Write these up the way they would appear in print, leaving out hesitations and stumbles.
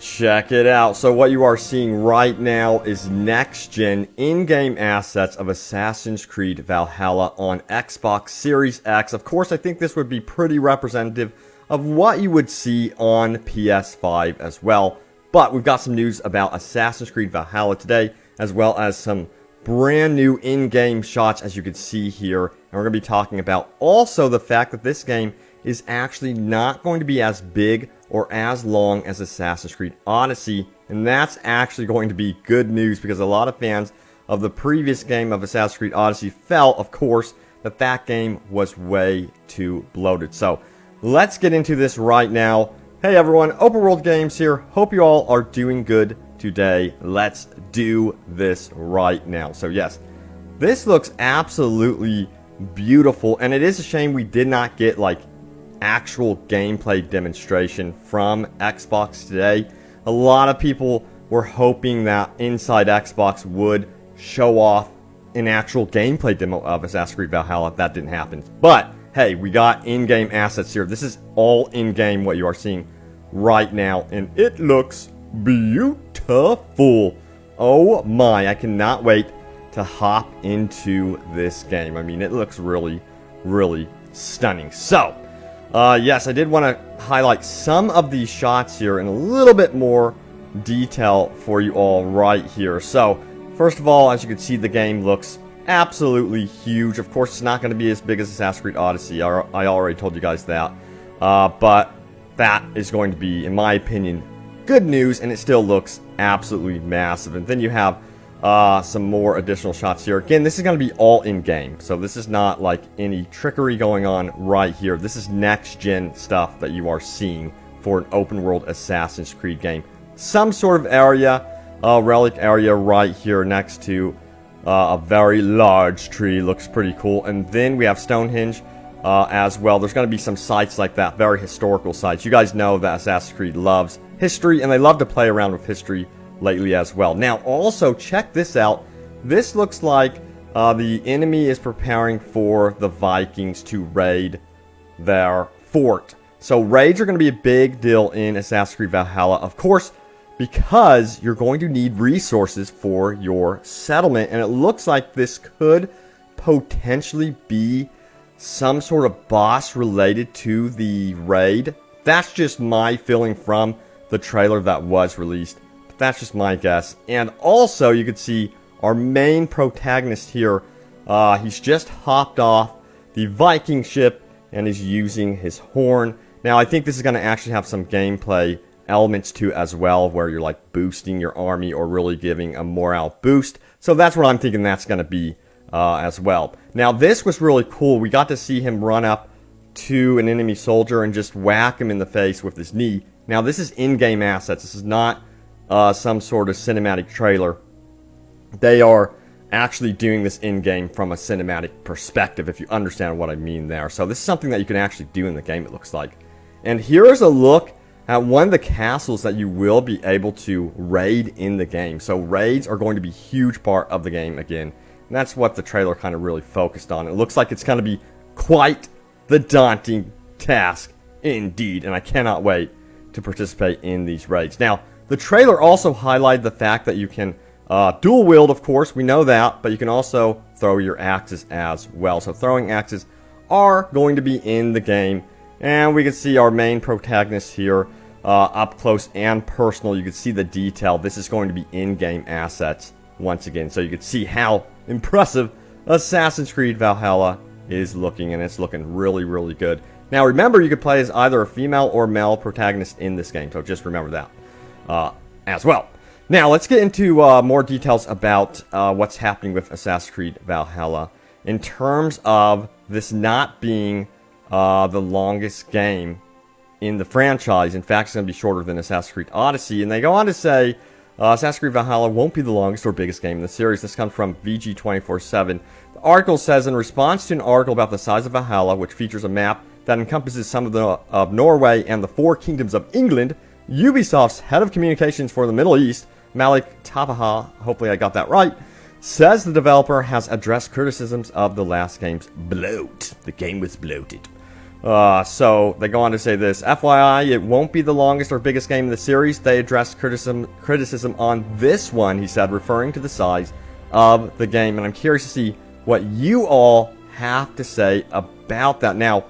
Check it out. So what you are seeing right now is next-gen in-game assets of Assassin's Creed Valhalla on Xbox Series X. Of course, I think this would be pretty representative of what you would see on PS5 as well. But we've got some news about Assassin's Creed Valhalla today, as well as some brand new in-game shots, as you can see here. And we're going to be talking about also the fact that this game is actually not going to be as big or as long as Assassin's Creed Odyssey, and that's actually going to be good news because a lot of fans of the previous game of Assassin's Creed Odyssey felt, of course, that that game was way too bloated. So let's get into this right now. Hey everyone, Open World Games here. Hope you all are doing good today. Let's do this right now. So yes, this looks absolutely beautiful, and it is a shame we did not get like actual gameplay demonstration from Xbox today. A lot of people were hoping that Inside Xbox would show off an actual gameplay demo of Assassin's Creed Valhalla. That didn't happen. But hey, we got in-game assets here. This is all in-game what you are seeing right now, and it looks beautiful. Oh my, I cannot wait to hop into this game. I mean, it looks really, really stunning. So yes, I did want to highlight some of these shots here in a little bit more detail for you all right here. So, first of all, as you can see, the game looks absolutely huge. Of course, it's not going to be as big as Assassin's Creed Odyssey. I already told you guys that. But that is going to be, in my opinion, good news, and it still looks absolutely massive. And then you have some more additional shots here. Again, this is going to be all in-game, so this is not like any trickery going on right here. This is next-gen stuff that you are seeing for an open-world Assassin's Creed game. Some sort of area, relic area right here next to a very large tree. Looks pretty cool. And then we have Stonehenge as well. There's going to be some sites like that, very historical sites. You guys know that Assassin's Creed loves history, and they love to play around with history lately as well. Now, also, check this out. This looks like the enemy is preparing for the Vikings to raid their fort. So raids are going to be a big deal in Assassin's Creed Valhalla, of course, because you're going to need resources for your settlement. And it looks like this could potentially be some sort of boss related to the raid. That's just my feeling from the trailer that was released. That's just my guess. And also, you can see our main protagonist here. He's just hopped off the Viking ship and is using his horn. Now, I think this is going to actually have some gameplay elements to as well, where you're like boosting your army or really giving a morale boost. So that's what I'm thinking that's going to be as well. Now, this was really cool. We got to see him run up to an enemy soldier and just whack him in the face with his knee. Now, this is in-game assets. This is not some sort of cinematic trailer. They are actually doing this in-game from a cinematic perspective, if you understand what I mean there. So this is something that you can actually do in the game, it looks like. And here is a look at one of the castles that you will be able to raid in the game. So raids are going to be a huge part of the game again. And that's what the trailer kind of really focused on. It looks like it's going to be quite the daunting task indeed. And I cannot wait to participate in these raids. Now, the trailer also highlighted the fact that you can dual wield, of course, we know that, but you can also throw your axes as well. So throwing axes are going to be in the game, and we can see our main protagonist here up close and personal. You can see the detail. This is going to be in-game assets once again, so you can see how impressive Assassin's Creed Valhalla is looking, and it's looking really, really good. Now, remember, you could play as either a female or male protagonist in this game, so just remember that as well. Now, let's get into more details about what's happening with Assassin's Creed Valhalla in terms of this not being the longest game in the franchise. In fact, it's going to be shorter than Assassin's Creed Odyssey, and they go on to say Assassin's Creed Valhalla won't be the longest or biggest game in the series. This comes from VG247. The article says, in response to an article about the size of Valhalla, which features a map that encompasses some of Norway and the four kingdoms of England, Ubisoft's head of communications for the Middle East, Malik Tabaha, hopefully I got that right, says the developer has addressed criticisms of the last game's bloat. The game was bloated. So they go on to say this: FYI, it won't be the longest or biggest game in the series. They addressed criticism on this one, he said, referring to the size of the game. And I'm curious to see what you all have to say about that. Now,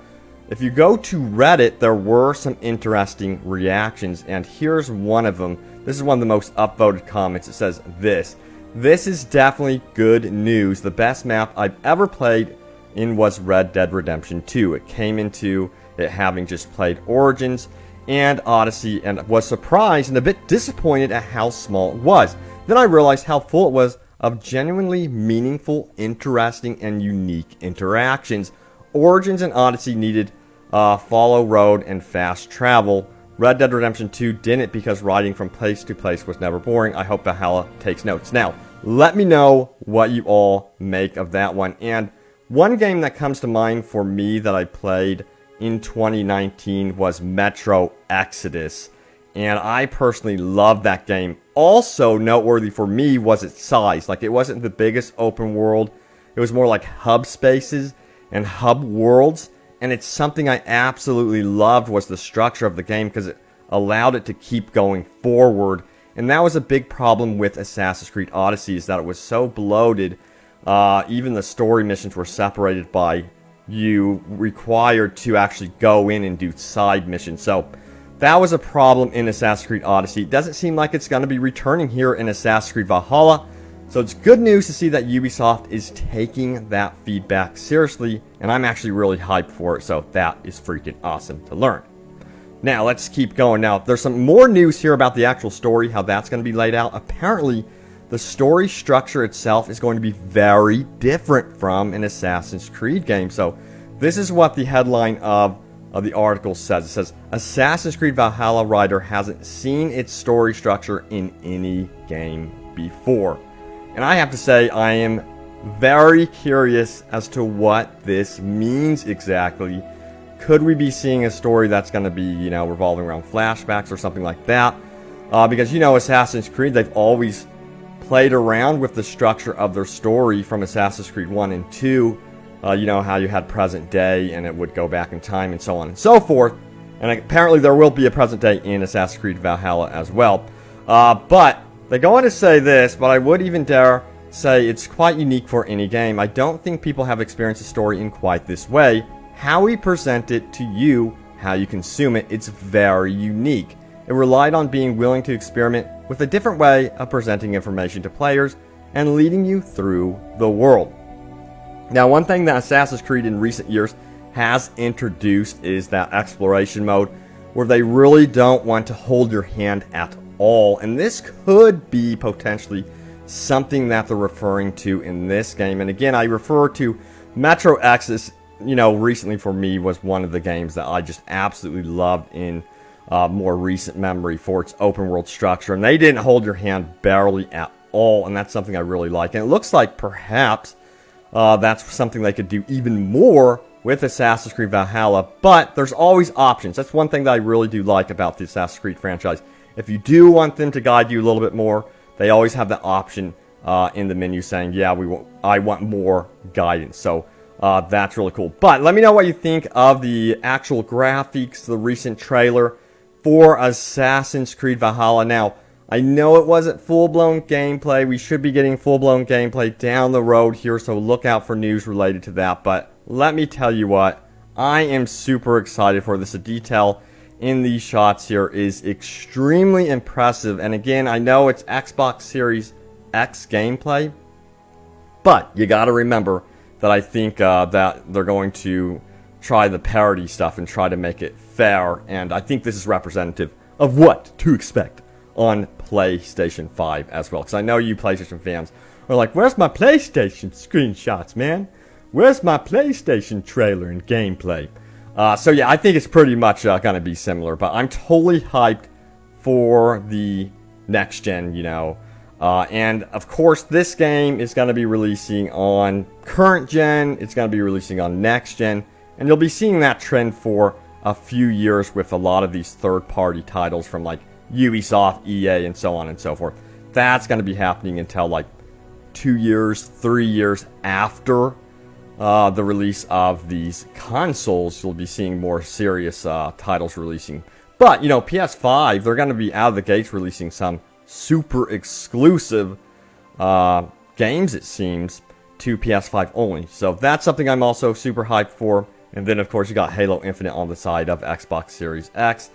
if you go to Reddit, there were some interesting reactions, and here's one of them. This is one of the most upvoted comments. It says this: "This is definitely good news. The best map I've ever played in was Red Dead Redemption 2. It came into it having just played Origins and Odyssey, and was surprised and a bit disappointed at how small it was. Then I realized how full it was of genuinely meaningful, interesting, and unique interactions. Origins and Odyssey needed follow road and fast travel. Red Dead Redemption 2 didn't, because riding from place to place was never boring. I hope Valhalla takes notes." Now, let me know what you all make of that one. And one game that comes to mind for me that I played in 2019 was Metro Exodus, and I personally loved that game. Also noteworthy for me was its size. Like, it wasn't the biggest open world. It was more like hub spaces and hub worlds, and it's something I absolutely loved was the structure of the game, because it allowed it to keep going forward. And that was a big problem with Assassin's Creed Odyssey, is that it was so bloated. Even the story missions were separated by you required to actually go in and do side missions. So that was a problem in Assassin's Creed Odyssey. It doesn't seem like it's going to be returning here in Assassin's Creed Valhalla. So it's good news to see that Ubisoft is taking that feedback seriously, and I'm actually really hyped for it, so that is freaking awesome to learn. Now, let's keep going. Now, there's some more news here about the actual story, how that's going to be laid out. Apparently, the story structure itself is going to be very different from an Assassin's Creed game. So, this is what the headline of the article says. It says, "Assassin's Creed Valhalla Rider hasn't seen its story structure in any game before." And I have to say, I am very curious as to what this means exactly. Could we be seeing a story that's going to be, you know, revolving around flashbacks or something like that? Because, you know, Assassin's Creed, they've always played around with the structure of their story from Assassin's Creed 1 and 2. You know, how you had present day and it would go back in time and so on and so forth. And apparently there will be a present day in Assassin's Creed Valhalla as well. But they go on to say this, but I would even dare say it's quite unique for any game. I don't think people have experienced a story in quite this way. How we present it to you, how you consume it, it's very unique. It relied on being willing to experiment with a different way of presenting information to players and leading you through the world. Now, one thing that Assassin's Creed in recent years has introduced is that exploration mode, where they really don't want to hold your hand at all. And this could be potentially something that they're referring to in this game. And again, I refer to Metro Exodus, you know, recently for me was one of the games that I just absolutely loved in more recent memory for its open world structure. And they didn't hold your hand barely at all. And that's something I really like. And it looks like perhaps that's something they could do even more with Assassin's Creed Valhalla. But there's always options. That's one thing that I really do like about the Assassin's Creed franchise. If you do want them to guide you a little bit more, they always have the option in the menu saying, yeah, I want more guidance. So that's really cool. But let me know what you think of the actual graphics, the recent trailer for Assassin's Creed Valhalla. Now, I know it wasn't full-blown gameplay. We should be getting full-blown gameplay down the road here, so look out for news related to that. But let me tell you what, I am super excited for this. The detail in these shots here is extremely impressive. And again, I know it's Xbox Series X gameplay, but you got to remember that I think that they're going to try the parity stuff and try to make it fair. And I think this is representative of what to expect on PlayStation 5 as well. Because I know you PlayStation fans are like, where's my PlayStation screenshots, man? Where's my PlayStation trailer and gameplay? So yeah, I think it's pretty much going to be similar. But I'm totally hyped for the next gen, you know. And of course, this game is going to be releasing on current gen. It's going to be releasing on next gen. And you'll be seeing that trend for a few years with a lot of these third-party titles from like Ubisoft, EA, and so on and so forth. That's going to be happening until like 2 years, 3 years after the release of these consoles, you'll be seeing more serious titles releasing. But, you know, PS5, they're going to be out of the gates releasing some super exclusive games, it seems, to PS5 only. So that's something I'm also super hyped for. And then, of course, you got Halo Infinite on the side of Xbox Series X.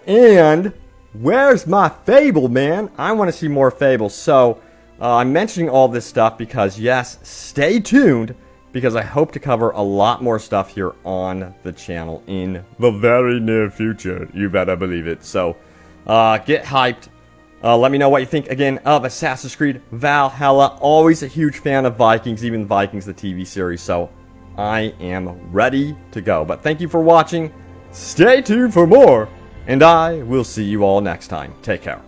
And where's my Fable, man? I want to see more Fable. So I'm mentioning all this stuff because, yes, stay tuned, because I hope to cover a lot more stuff here on the channel in the very near future. You better believe it. So get hyped. Let me know what you think, again, of Assassin's Creed Valhalla. Always a huge fan of Vikings, even Vikings, the TV series. So I am ready to go. But thank you for watching. Stay tuned for more. And I will see you all next time. Take care.